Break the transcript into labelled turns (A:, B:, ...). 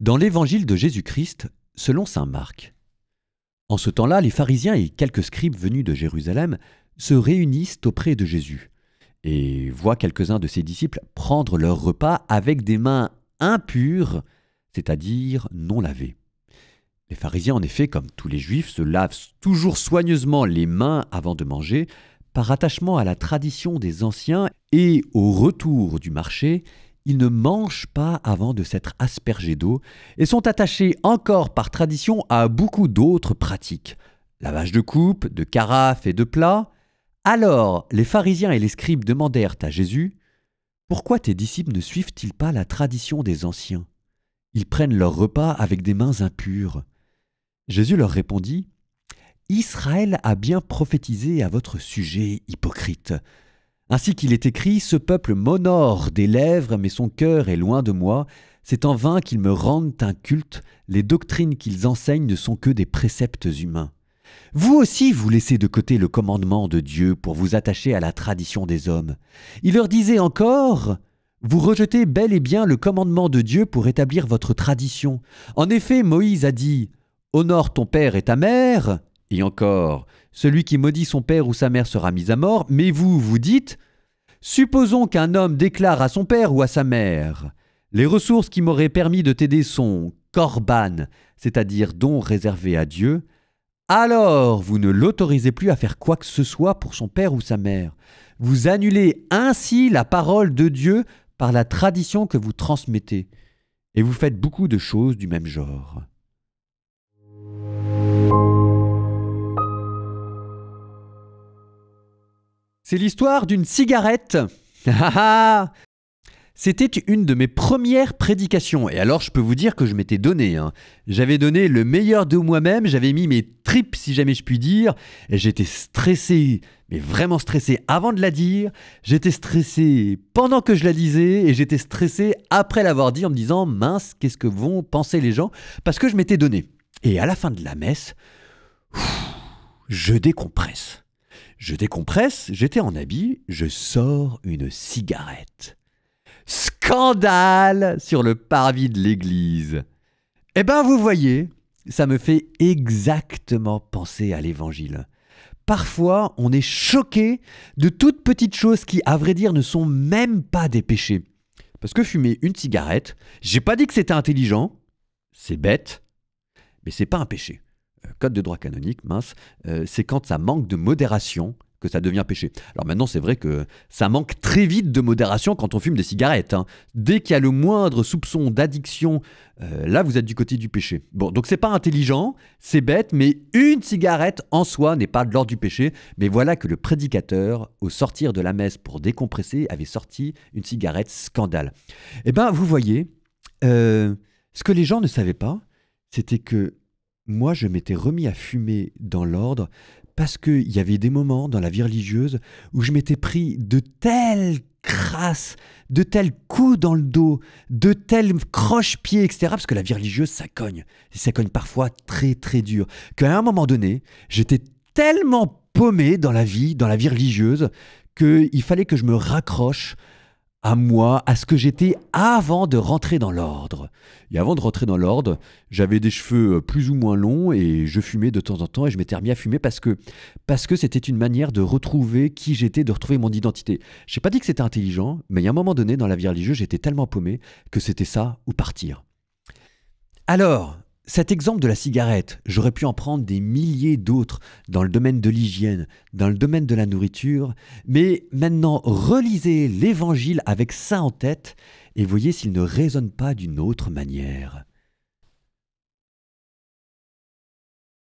A: Dans l'évangile de Jésus-Christ, selon saint Marc. En ce temps-là, les pharisiens et quelques scribes venus de Jérusalem se réunissent auprès de Jésus et voient quelques-uns de ses disciples prendre leur repas avec des mains impures, c'est-à-dire non lavées. Les pharisiens, en effet, comme tous les juifs, se lavent toujours soigneusement les mains avant de manger, par attachement à la tradition des anciens, et au retour du marché, ils ne mangent pas avant de s'être aspergés d'eau et sont attachés encore par tradition à beaucoup d'autres pratiques. Lavage de coupes, de carafes et de plats. Alors les pharisiens et les scribes demandèrent à Jésus : « Pourquoi tes disciples ne suivent-ils pas la tradition des anciens ? Ils prennent leur repas avec des mains impures. » Jésus leur répondit : « Israël a bien prophétisé à votre sujet, hypocrite. Ainsi qu'il est écrit, ce peuple m'honore des lèvres, mais son cœur est loin de moi. C'est en vain qu'ils me rendent un culte. Les doctrines qu'ils enseignent ne sont que des préceptes humains. Vous aussi, vous laissez de côté le commandement de Dieu pour vous attacher à la tradition des hommes. Il leur disait encore : vous rejetez bel et bien le commandement de Dieu pour établir votre tradition. En effet, Moïse a dit : honore ton père et ta mère. Et encore, celui qui maudit son père ou sa mère sera mis à mort, mais vous, vous dites : supposons qu'un homme déclare à son père ou à sa mère : les ressources qui m'auraient permis de t'aider sont korban, c'est-à-dire dons réservés à Dieu. Alors vous ne l'autorisez plus à faire quoi que ce soit pour son père ou sa mère. Vous annulez ainsi la parole de Dieu par la tradition que vous transmettez. Et vous faites beaucoup de choses du même genre. C'est l'histoire d'une cigarette. C'était une de mes premières prédications. Et alors, je peux vous dire que je m'étais donné. J'avais donné le meilleur de moi-même. J'avais mis mes tripes, si jamais je puis dire. Et j'étais stressé, mais vraiment stressé avant de la dire. J'étais stressé pendant que je la disais. Et j'étais stressé après l'avoir dit en me disant : mince, qu'est-ce que vont penser les gens ? Parce que je m'étais donné. Et à la fin de la messe, je décompresse. J'étais en habit, je sors une cigarette. Scandale sur le parvis de l'église. Eh bien, vous voyez, ça me fait exactement penser à l'évangile. Parfois, on est choqué de toutes petites choses qui, à vrai dire, ne sont même pas des péchés. Parce que fumer une cigarette, j'ai pas dit que c'était intelligent, c'est bête, mais c'est pas un péché. Code de droit canonique, mince, c'est quand ça manque de modération que ça devient péché. Alors maintenant, c'est vrai que ça manque très vite de modération quand on fume des cigarettes. Dès qu'il y a le moindre soupçon d'addiction, là, vous êtes du côté du péché. Bon, donc c'est pas intelligent, c'est bête, mais une cigarette en soi n'est pas de l'ordre du péché. Mais voilà que le prédicateur, au sortir de la messe pour décompresser, avait sorti une cigarette scandale. Eh bien, vous voyez, ce que les gens ne savaient pas, c'était que moi, je m'étais remis à fumer dans l'ordre parce qu'il y avait des moments dans la vie religieuse où je m'étais pris de telles crasses, de tels coups dans le dos, de tels croche-pieds, etc. Parce que la vie religieuse, ça cogne. Et ça cogne parfois très, très dur. Qu'à un moment donné, j'étais tellement paumé dans la vie religieuse, qu'il fallait que je me raccroche à moi, à ce que j'étais avant de rentrer dans l'ordre. Et avant de rentrer dans l'ordre, j'avais des cheveux plus ou moins longs et je fumais de temps en temps et je m'étais remis à fumer parce que c'était une manière de retrouver qui j'étais, de retrouver mon identité. Je n'ai pas dit que c'était intelligent, mais il y a un moment donné dans la vie religieuse, j'étais tellement paumé que c'était ça ou partir. Alors, cet exemple de la cigarette, j'aurais pu en prendre des milliers d'autres dans le domaine de l'hygiène, dans le domaine de la nourriture, mais maintenant relisez l'évangile avec ça en tête et voyez s'il ne résonne pas d'une autre manière.